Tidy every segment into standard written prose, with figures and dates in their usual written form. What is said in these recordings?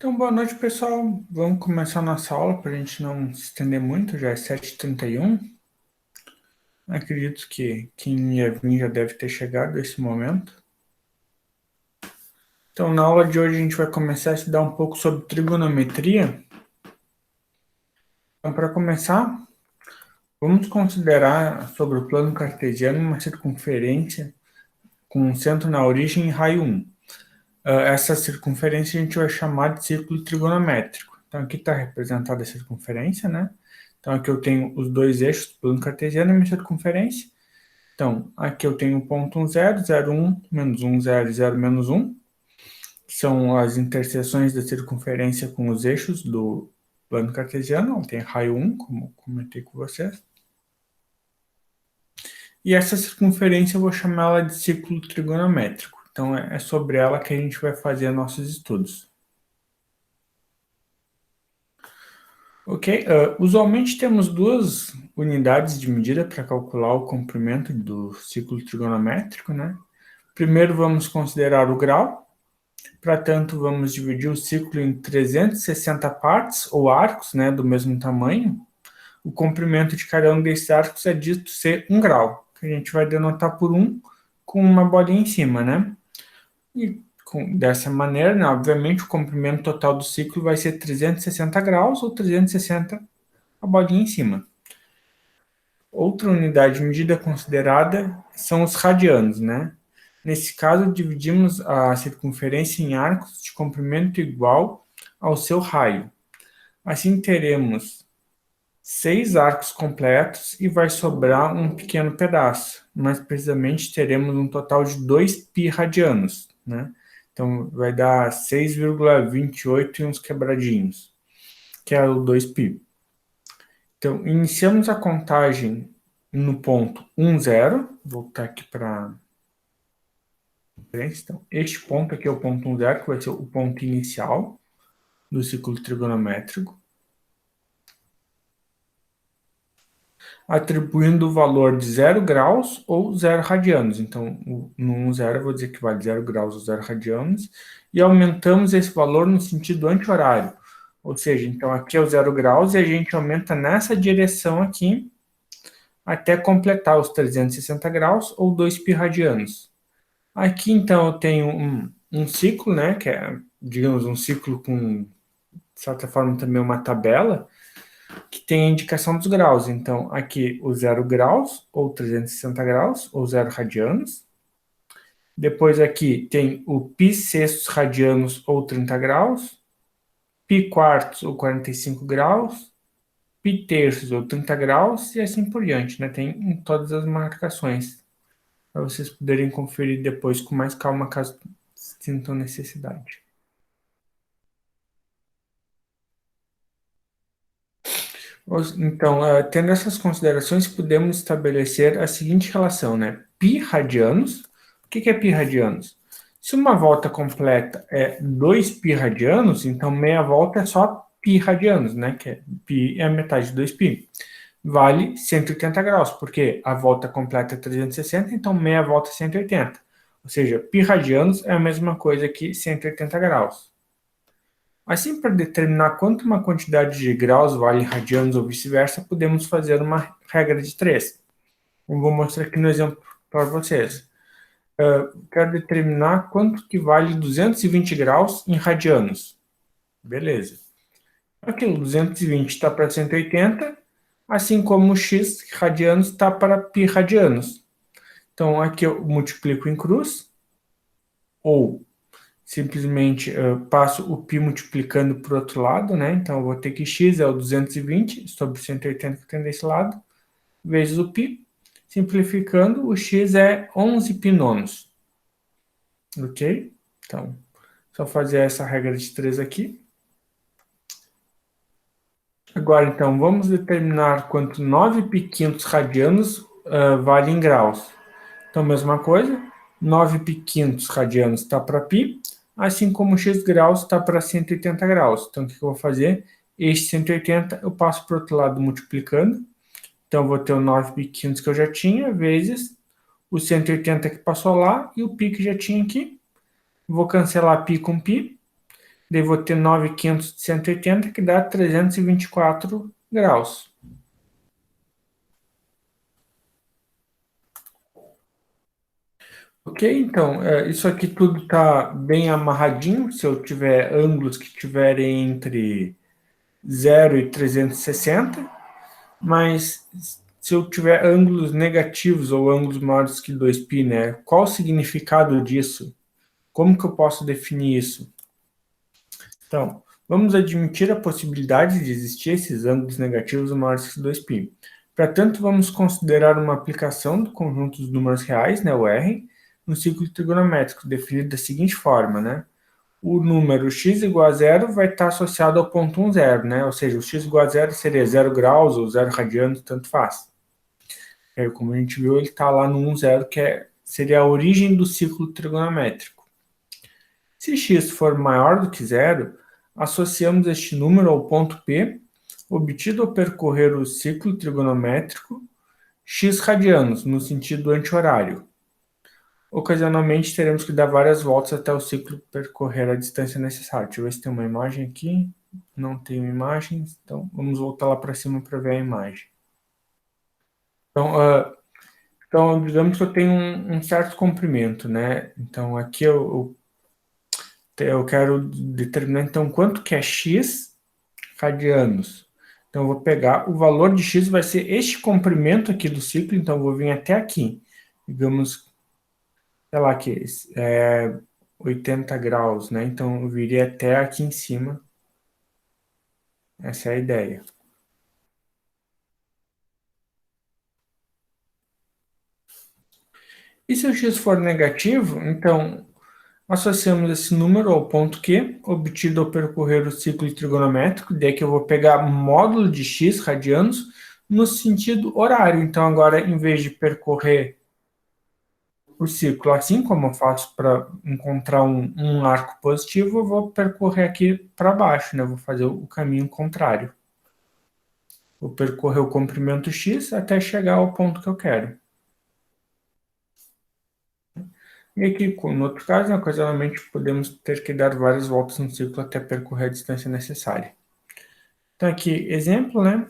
Então, boa noite, pessoal. Vamos começar a nossa aula para a gente não se estender muito, já é 7h31. Acredito que quem ia vir já deve ter chegado nesse momento. Então, na aula de hoje a gente vai começar a estudar um pouco sobre trigonometria. Então, para começar, vamos considerar sobre o plano cartesiano uma circunferência com um centro na origem e raio 1. Essa circunferência a gente vai chamar de círculo trigonométrico. Então, aqui está representada a circunferência, né? Então, aqui eu tenho os dois eixos do plano cartesiano e minha circunferência. Então, aqui eu tenho o ponto 1, 0, 0, 1, menos 1, 0 e 0, menos 1. Que são as interseções da circunferência com os eixos do plano cartesiano. Ela tem raio 1, como comentei com vocês. E essa circunferência eu vou chamar ela de círculo trigonométrico. Então, é sobre ela que a gente vai fazer nossos estudos. Ok, usualmente temos duas unidades de medida para calcular o comprimento do círculo trigonométrico, né? Primeiro vamos considerar o grau, para tanto vamos dividir o círculo em 360 partes ou arcos, né, do mesmo tamanho. O comprimento de cada um desses arcos é dito ser 1 grau, que a gente vai denotar por 1 com uma bolinha em cima, né? E dessa maneira, né, obviamente, o comprimento total do ciclo vai ser 360 graus ou 360 a bolinha em cima. Outra unidade de medida considerada são os radianos, né? Nesse caso, dividimos a circunferência em arcos de comprimento igual ao seu raio. Assim, teremos 6 arcos completos e vai sobrar um pequeno pedaço. Mais precisamente, teremos um total de 2 π radianos, né? Então, vai dar 6,28 e uns quebradinhos, que é o 2 π. Então, iniciamos a contagem no ponto 1, 0. Vou voltar aqui para... Então, este ponto aqui é o ponto 1, 0, que vai ser o ponto inicial do círculo trigonométrico. Atribuindo o valor de 0 graus ou 0 radianos. Então, no 1, 0, eu vou dizer que vale 0 graus ou 0 radianos. E aumentamos esse valor no sentido anti-horário. Ou seja, então aqui é o 0 graus e a gente aumenta nessa direção aqui até completar os 360 graus ou 2 π radianos. Aqui, então, eu tenho um ciclo, né, que é, digamos, um ciclo com, de certa forma, também uma tabela, que tem a indicação dos graus. Então, aqui o 0 graus, ou 360 graus, ou 0 radianos. Depois aqui tem o π sextos radianos, ou 30 graus. Π quartos, ou 45 graus. Π terços, ou 30 graus, e assim por diante, né? Tem em todas as marcações, para vocês poderem conferir depois com mais calma, caso sintam necessidade. Então, tendo essas considerações, podemos estabelecer a seguinte relação, né? Π radianos. O que é π radianos? Se uma volta completa é 2 π radianos, então meia volta é só π radianos, né? Que π é a metade de 2 π. Vale 180 graus, porque a volta completa é 360, então meia volta é 180. Ou seja, π radianos é a mesma coisa que 180 graus. Assim, para determinar quanto uma quantidade de graus vale em radianos ou vice-versa, podemos fazer uma regra de 3. Eu vou mostrar aqui no exemplo para vocês. Quero determinar quanto que vale 220 graus em radianos. Beleza. Aqui, o 220 está para 180, assim como o x radianos está para π radianos. Então, aqui eu multiplico em cruz, ou simplesmente passo o π multiplicando para o outro lado, né? Então, eu vou ter que x é o 220 sobre 180 que tem desse lado, vezes o π. Simplificando, o x é 11 π nonos. Ok? Então, só fazer essa regra de 3 aqui. Agora, então, vamos determinar quanto 9 π quintos radianos vale em graus. Então, mesma coisa, 9 π quintos radianos está para π, assim como x graus está para 180 graus. Então, o que eu vou fazer? Este 180 eu passo para o outro lado multiplicando. Então, eu vou ter o 9 π quintos que eu já tinha, vezes o 180 que passou lá e o π que já tinha aqui. Vou cancelar π com π. daí vou ter 9.500 de 180, que dá 324 graus. Ok, então, isso aqui tudo está bem amarradinho. Se eu tiver ângulos que tiverem entre 0 e 360, mas se eu tiver ângulos negativos ou ângulos maiores que 2π, né? Qual o significado disso? Como que eu posso definir isso? Então, vamos admitir a possibilidade de existir esses ângulos negativos maiores que 2π. Para tanto, vamos considerar uma aplicação do conjunto dos números reais, né, o R, no ciclo trigonométrico, definido da seguinte forma, né? O número x igual a zero vai estar associado ao ponto 1, 0, né? Ou seja, o x igual a zero seria 0 graus ou 0 radianos, tanto faz. Como a gente viu, ele está lá no 1, 0, que seria a origem do ciclo trigonométrico. Se x for maior do que zero, associamos este número ao ponto P, obtido ao percorrer o ciclo trigonométrico, x radianos, no sentido anti-horário. Ocasionalmente, teremos que dar várias voltas até o ciclo percorrer a distância necessária. Deixa eu ver se tem uma imagem aqui. Não tem imagens, então vamos voltar lá para cima para ver a imagem. Então, digamos que eu tenho um certo comprimento, né? Então, aqui eu quero determinar, então, quanto que é x radianos. Então, eu vou pegar, o valor de x vai ser este comprimento aqui do ciclo, então eu vou vir até aqui. Digamos, sei lá, que é 80 graus, né? Então, eu viria até aqui em cima. Essa é a ideia. E se o x for negativo, então associamos esse número ao ponto Q, obtido ao percorrer o ciclo trigonométrico, daí que eu vou pegar módulo de x radianos no sentido horário. Então, agora, em vez de percorrer o ciclo, assim como eu faço para encontrar um arco positivo, eu vou percorrer aqui para baixo, né? Eu vou fazer o caminho contrário. Vou percorrer o comprimento x até chegar ao ponto que eu quero. E aqui, no outro caso, né, ocasionalmente podemos ter que dar várias voltas no ciclo até percorrer a distância necessária. Então aqui, exemplo, né?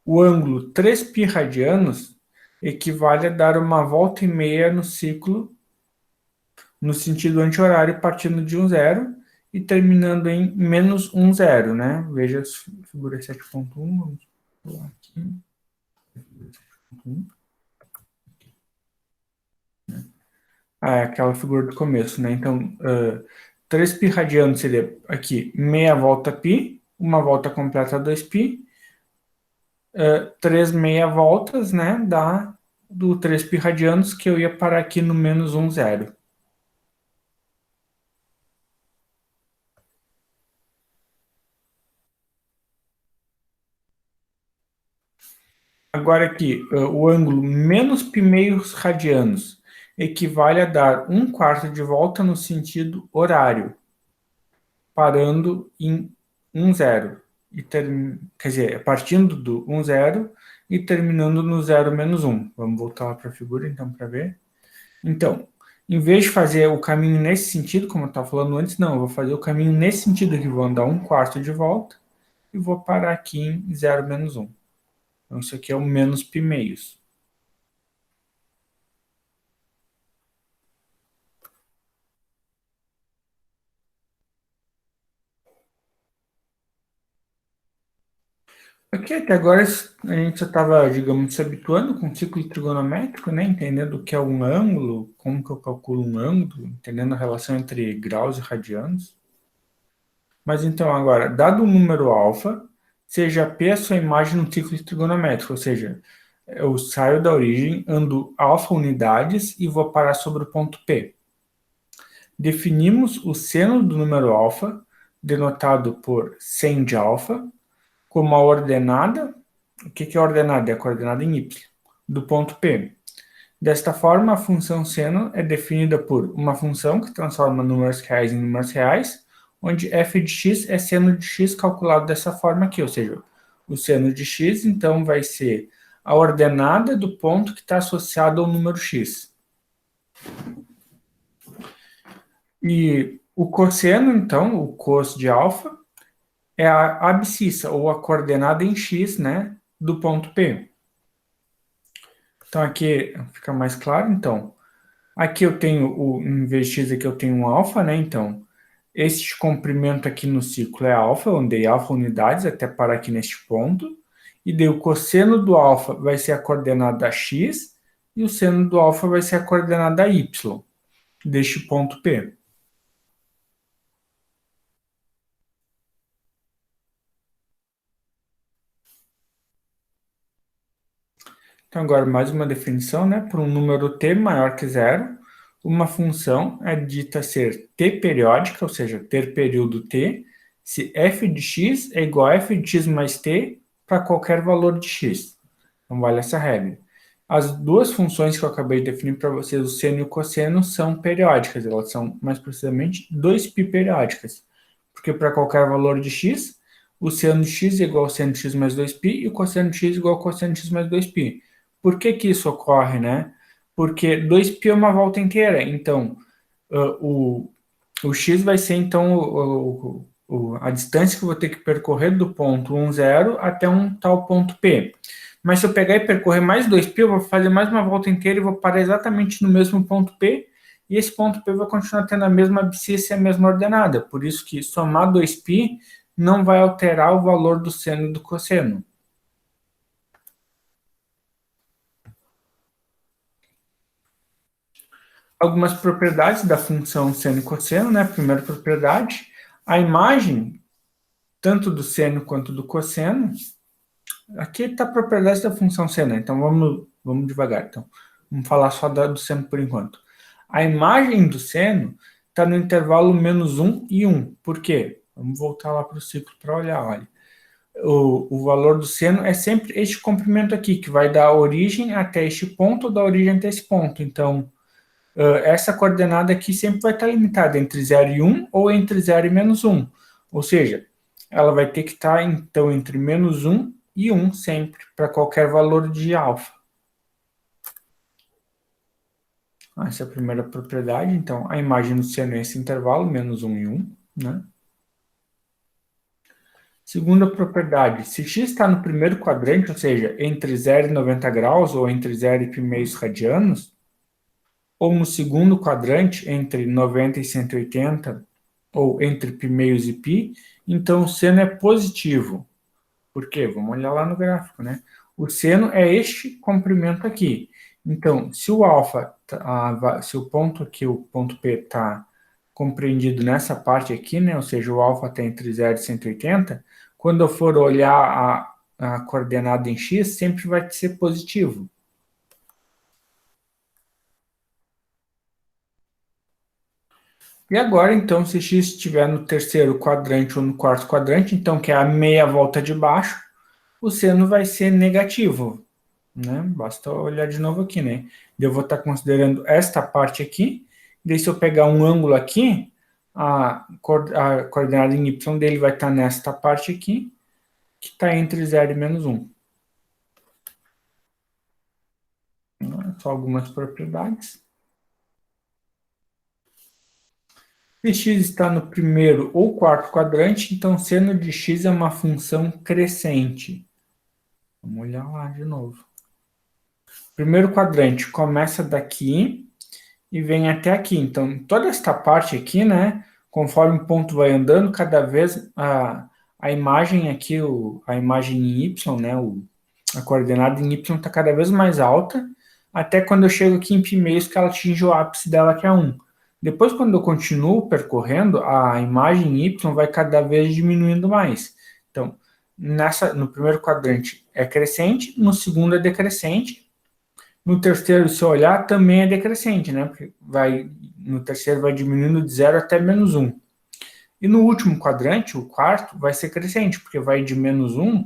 O ângulo 3π radianos equivale a dar uma volta e meia no ciclo no sentido anti-horário, partindo de 1, 0 e terminando em menos 1, 0, né? Veja a figura 7.1, vamos pular aqui. É aquela figura do começo, né? Então, 3π radianos seria aqui meia volta π, uma volta completa 2π, 3 meia voltas, né? Dá do 3π radianos, que eu ia parar aqui no menos 1, 0. Agora aqui, o ângulo menos π meios radianos equivale a dar 1/4 de volta no sentido horário, parando em 1, 0. Quer dizer, partindo do 1, 0 e terminando no 0 menos 1. Vamos voltar lá para a figura, então, para ver. Então, em vez de fazer o caminho nesse sentido, como eu estava falando antes, não, eu vou fazer o caminho nesse sentido aqui, vou andar 1/4 de volta e vou parar aqui em 0 menos 1. Então, isso aqui é o menos π meios. Aqui até agora a gente já estava, digamos, se habituando com o ciclo trigonométrico, né? Entendendo o que é um ângulo, como que eu calculo um ângulo, entendendo a relação entre graus e radianos. Mas então agora, dado o número alfa, seja P a sua imagem no ciclo trigonométrico, ou seja, eu saio da origem, ando alfa unidades e vou parar sobre o ponto P. Definimos o seno do número alfa, denotado por sen de alfa, como a ordenada. O que é a ordenada? É a coordenada em y, do ponto P. Desta forma, a função seno é definida por uma função que transforma números reais em números reais, onde f de x é seno de x calculado dessa forma aqui, ou seja, o seno de x, então, vai ser a ordenada do ponto que está associado ao número x. E O cosseno, então, o cos de alfa, é a abscissa, ou a coordenada em x, né, do ponto P. Então, aqui fica mais claro, então. Aqui eu tenho, em vez de x, aqui eu tenho um alfa, né, então, este comprimento aqui no ciclo é alfa, eu andei alfa unidades até parar aqui neste ponto, e daí o cosseno do alfa vai ser a coordenada x, e o seno do alfa vai ser a coordenada y, deste ponto P. Então, agora mais uma definição, né? Por um número t maior que zero, uma função é dita ser t periódica, ou seja, ter período t, se f de x é igual a f de x mais t para qualquer valor de x. Então, vale essa regra. As duas funções que eu acabei de definir para vocês, o seno e o cosseno, são periódicas. Elas são, mais precisamente, 2π periódicas. Porque para qualquer valor de x, o seno de x é igual ao seno de x mais 2π e o cosseno de x é igual ao cosseno de x mais 2π. Por que que isso ocorre, né? Porque 2π é uma volta inteira. Então, o x vai ser, então, a distância que eu vou ter que percorrer do ponto 1, 0 até um tal ponto P. Mas se eu pegar e percorrer mais 2π, eu vou fazer mais uma volta inteira e vou parar exatamente no mesmo ponto P, e esse ponto P vai continuar tendo a mesma abscissa e a mesma ordenada. Por isso que somar 2π não vai alterar o valor do seno e do cosseno. Algumas propriedades da função seno e cosseno, né? Primeira propriedade, a imagem, tanto do seno quanto do cosseno, aqui está a propriedade da função seno, então vamos devagar. Então, vamos falar só do seno por enquanto. A imagem do seno está no intervalo menos 1 e 1. Por quê? Vamos voltar lá para o ciclo para olhar, olha. O valor do seno é sempre este comprimento aqui, que vai da origem até este ponto, ou da origem até esse ponto. Então, essa coordenada aqui sempre vai estar limitada entre 0 e 1 ou entre 0 e menos 1. Ou seja, ela vai ter que estar, então, entre menos 1 e 1 sempre, para qualquer valor de alfa. Essa é a primeira propriedade. Então, a imagem do seno é esse intervalo, menos 1 e 1. Né? Segunda propriedade, se x está no primeiro quadrante, ou seja, entre 0 e 90 graus, ou entre 0 e π radianos, ou no segundo quadrante, entre 90 e 180, ou entre π e π, então o seno é positivo. Por quê? Vamos olhar lá no gráfico, né? O seno é este comprimento aqui. Então, se o alfa, se o ponto aqui, o ponto P está compreendido nessa parte aqui, né? Ou seja, o alfa está entre 0 e 180, quando eu for olhar a coordenada em x, sempre vai ser positivo. E agora, então, se x estiver no terceiro quadrante ou no quarto quadrante, então, que é a meia volta de baixo, o seno vai ser negativo, né? Basta olhar de novo aqui, né? Eu vou estar considerando esta parte aqui, daí se eu pegar um ângulo aqui, a coordenada em y dele vai estar nesta parte aqui, que está entre 0 e menos 1. Só algumas propriedades. Se x está no primeiro ou quarto quadrante, então seno de x é uma função crescente. Vamos olhar lá de novo. Primeiro quadrante começa daqui e vem até aqui. Então, toda esta parte aqui, né, conforme o ponto vai andando, cada vez a imagem aqui, a imagem em y, né, a coordenada em y está cada vez mais alta, até quando eu chego aqui em π que ela atinge o ápice dela, que é 1. Depois, quando eu continuo percorrendo, a imagem em y vai cada vez diminuindo mais. Então, no primeiro quadrante é crescente, no segundo é decrescente, no terceiro, se olhar, também é decrescente, né? Porque no terceiro vai diminuindo de 0 até menos 1. E no último quadrante, o quarto, vai ser crescente, porque vai de menos 1,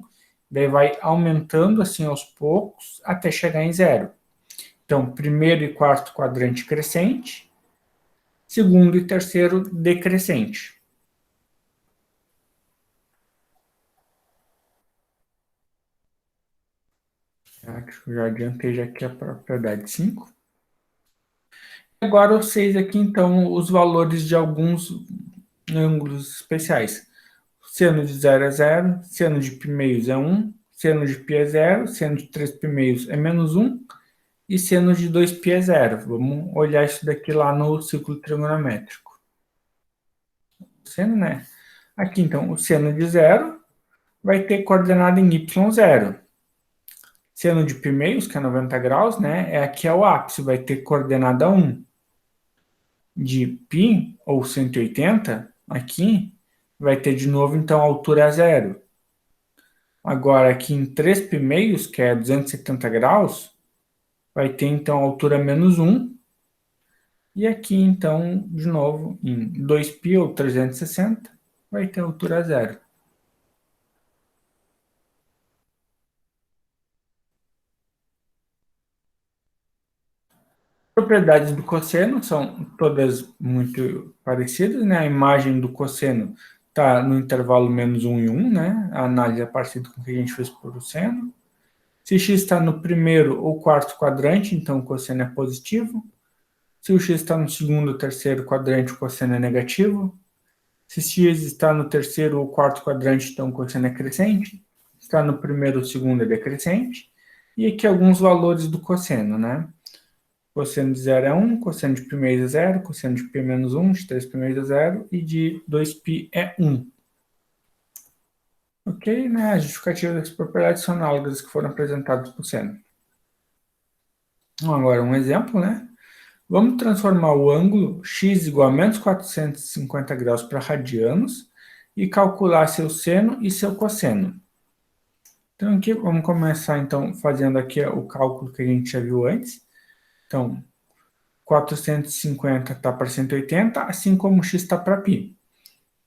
daí vai aumentando assim aos poucos até chegar em 0. Então, primeiro e quarto quadrante crescente, segundo e terceiro decrescente. Acho que já adiantei já aqui a propriedade 5. Agora, os 6 aqui, então, os valores de alguns ângulos especiais. Seno de 0 é 0, seno de π meios é 1, seno de π é 0, seno de 3π meios é menos 1, e seno de 2π é 0. Vamos olhar isso daqui lá no círculo trigonométrico. Seno, né? Aqui, então, o seno de 0 vai ter coordenada em y0. Seno de π meios, que é 90 graus, né? Aqui é o ápice, vai ter coordenada 1. De π, ou 180, aqui, vai ter de novo, então, a altura 0. Agora, aqui em 3π meios, que é 270 graus, vai ter, então, a altura menos 1. E aqui, então, de novo, em 2π, ou 360, vai ter a altura 0. Propriedades do cosseno são todas muito parecidas, né? A imagem do cosseno está no intervalo menos 1 e 1, né? A análise é parecida com o que a gente fez por o seno. Se x está no primeiro ou quarto quadrante, então o cosseno é positivo. Se o x está no segundo ou terceiro quadrante, o cosseno é negativo. Se x está no terceiro ou quarto quadrante, então o cosseno é crescente. Se está no primeiro ou segundo, é decrescente. E aqui alguns valores do cosseno, né? Cosseno de 0 é 1, cosseno de π meios é 0, cosseno de π menos 1, de 3π meios é 0 e de 2π é 1. Ok, né? As justificativas das propriedades são análogas que foram apresentadas por seno. Agora um exemplo, né? Vamos transformar o ângulo x igual a menos 450 graus para radianos e calcular seu seno e seu cosseno. Então aqui vamos começar então fazendo aqui o cálculo que a gente já viu antes. Então, 450 está para 180, assim como x está para π.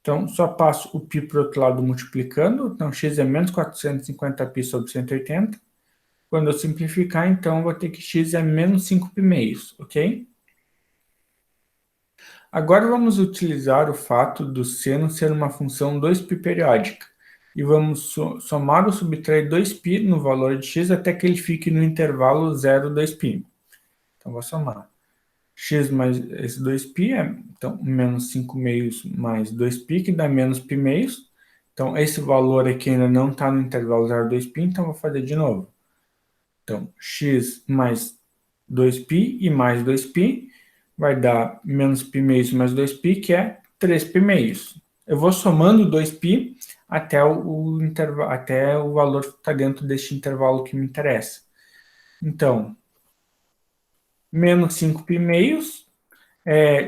Então, só passo o π para o outro lado multiplicando. Então, x é menos 450π sobre 180. Quando eu simplificar, então, eu vou ter que x é menos 5π meios, ok? Agora vamos utilizar o fato do seno ser uma função 2π periódica. E vamos somar ou subtrair 2π no valor de x até que ele fique no intervalo 0, 2π. Então, vou somar. X mais esse 2π é, então, menos 5 meios mais 2π, que dá menos π meios. Então, esse valor aqui ainda não está no intervalo 0, 2π, então vou fazer de novo. Então, x mais 2π e mais 2π vai dar menos π meios mais 2π, que é 3π meios. Eu vou somando 2π até até o valor que está dentro deste intervalo que me interessa. Então, menos 5π meios,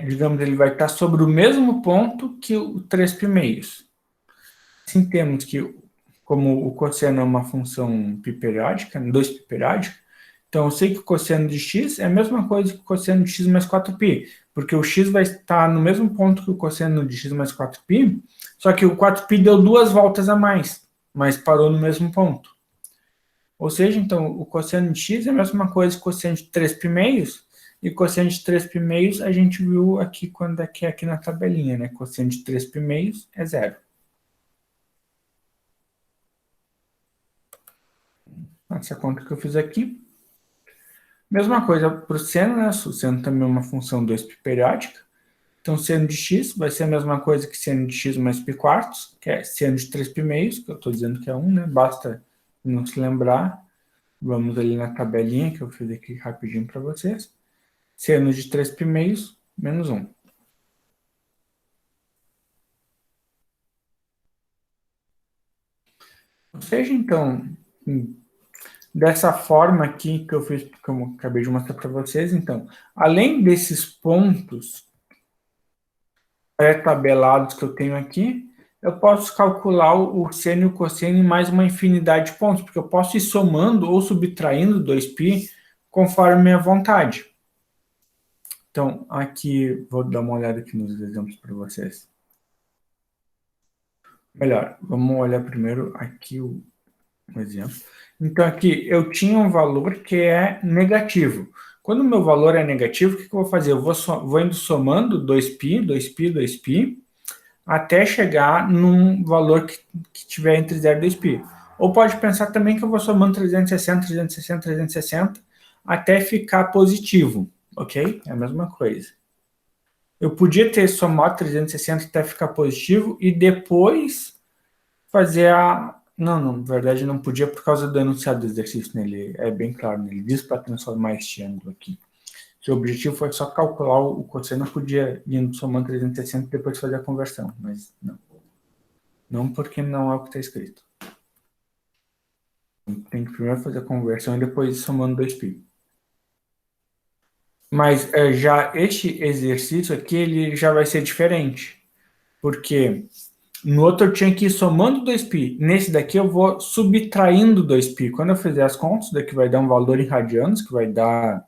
digamos, ele vai estar sobre o mesmo ponto que o 3π meios. Assim, temos que, como o cosseno é uma função π periódica, 2π periódica, então eu sei que o cosseno de x é a mesma coisa que o cosseno de x mais 4π, porque o x vai estar no mesmo ponto que o cosseno de x mais 4π, só que o 4π deu 2 voltas a mais, mas parou no mesmo ponto. Ou seja, então, o cosseno de x é a mesma coisa que o cosseno de 3π meios, e cosseno de 3π meios a gente viu aqui quando aqui na tabelinha, né? Cosseno de 3π meios é 0. Essa conta que eu fiz aqui. Mesma coisa para o seno, né? O seno também é uma função 2π periódica. Então, seno de x vai ser a mesma coisa que seno de x mais π quartos, que é seno de 3π meios, que eu estou dizendo que é 1, né? Basta não se lembrar. Vamos ali na tabelinha que eu fiz aqui rapidinho para vocês. Seno de 3π meios menos 1. Ou seja, então, dessa forma aqui que eu fiz, que eu acabei de mostrar para vocês, então, além desses pontos pré-tabelados que eu tenho aqui, eu posso calcular o seno e o cosseno em mais uma infinidade de pontos, porque eu posso ir somando ou subtraindo 2π conforme minha vontade. Então, aqui, vou dar uma olhada aqui nos exemplos para vocês. Melhor, vamos olhar primeiro aqui um exemplo. Então, aqui, eu tinha um valor que é negativo. Quando o meu valor é negativo, o que eu vou fazer? Eu vou indo somando 2π, 2π, 2π, até chegar num valor que tiver entre 0 e 2π. Ou pode pensar também que eu vou somando 360, 360, 360, até ficar positivo, ok? É a mesma coisa. Eu podia ter somado 360 até ficar positivo e depois fazer a... Não, na verdade não podia por causa do enunciado do exercício, né? Ele é bem claro, né? Ele diz para transformar este ângulo aqui. Se o objetivo foi só calcular o cosseno, podia ir somando 360 e depois fazer a conversão, mas não. Não porque não é o que está escrito. Tem que primeiro fazer a conversão e depois ir somando 2π. Mas já este exercício aqui, ele já vai ser diferente. Porque no outro eu tinha que ir somando 2π. Nesse daqui eu vou subtraindo 2π. Quando eu fizer as contas, daqui vai dar um valor em radianos, que vai dar,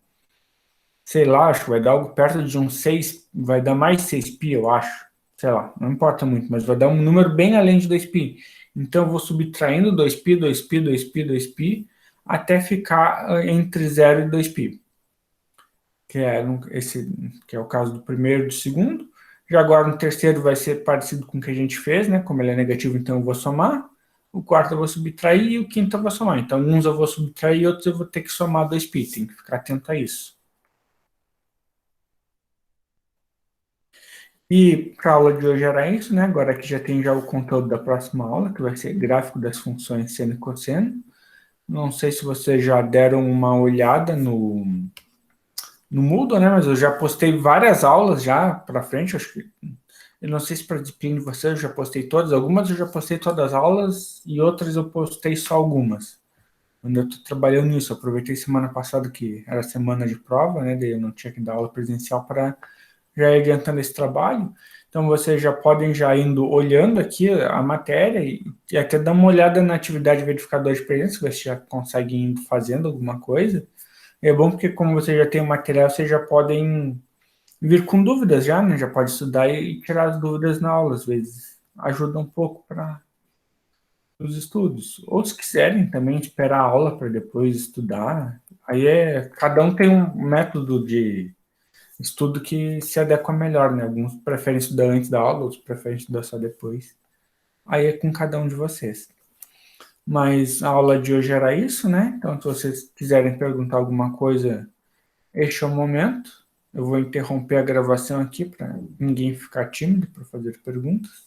sei lá, acho que vai dar algo perto de uns 6, vai dar mais 6π, eu acho. Sei lá, não importa muito, mas vai dar um número bem além de 2π. Então eu vou subtraindo 2π, 2π, 2π, 2π, até ficar entre 0 e 2π. Que é o caso do primeiro e do segundo. Já agora no terceiro vai ser parecido com o que a gente fez, né? Como ele é negativo, então eu vou somar. O quarto eu vou subtrair e o quinto eu vou somar. Então, uns eu vou subtrair e outros eu vou ter que somar 2π. Tem que ficar atento a isso. E para a aula de hoje era isso, né? Agora aqui já tem já o conteúdo da próxima aula, que vai ser gráfico das funções seno e cosseno. Não sei se vocês já deram uma olhada no Moodle, né? Mas eu já postei várias aulas já para frente, acho que... Eu não sei se para a disciplina de vocês eu já postei todas, algumas eu já postei todas as aulas e outras eu postei só algumas. Quando eu estou trabalhando nisso, eu aproveitei semana passada que era semana de prova, né? Daí eu não tinha que dar aula presencial para já ir adiantando esse trabalho. Então vocês já podem já indo olhando aqui a matéria e até dar uma olhada na atividade verificador de presença, ver se já conseguem ir fazendo alguma coisa. É bom porque como você já tem o material, vocês já podem vir com dúvidas já, né? Já pode estudar e tirar as dúvidas na aula, às vezes ajuda um pouco para os estudos. Outros quiserem também esperar a aula para depois estudar, aí cada um tem um método de estudo que se adequa melhor, né? Alguns preferem estudar antes da aula, outros preferem estudar só depois. Aí é com cada um de vocês. Mas a aula de hoje era isso, né? Então, se vocês quiserem perguntar alguma coisa, este é o momento. Eu vou interromper a gravação aqui para ninguém ficar tímido para fazer perguntas.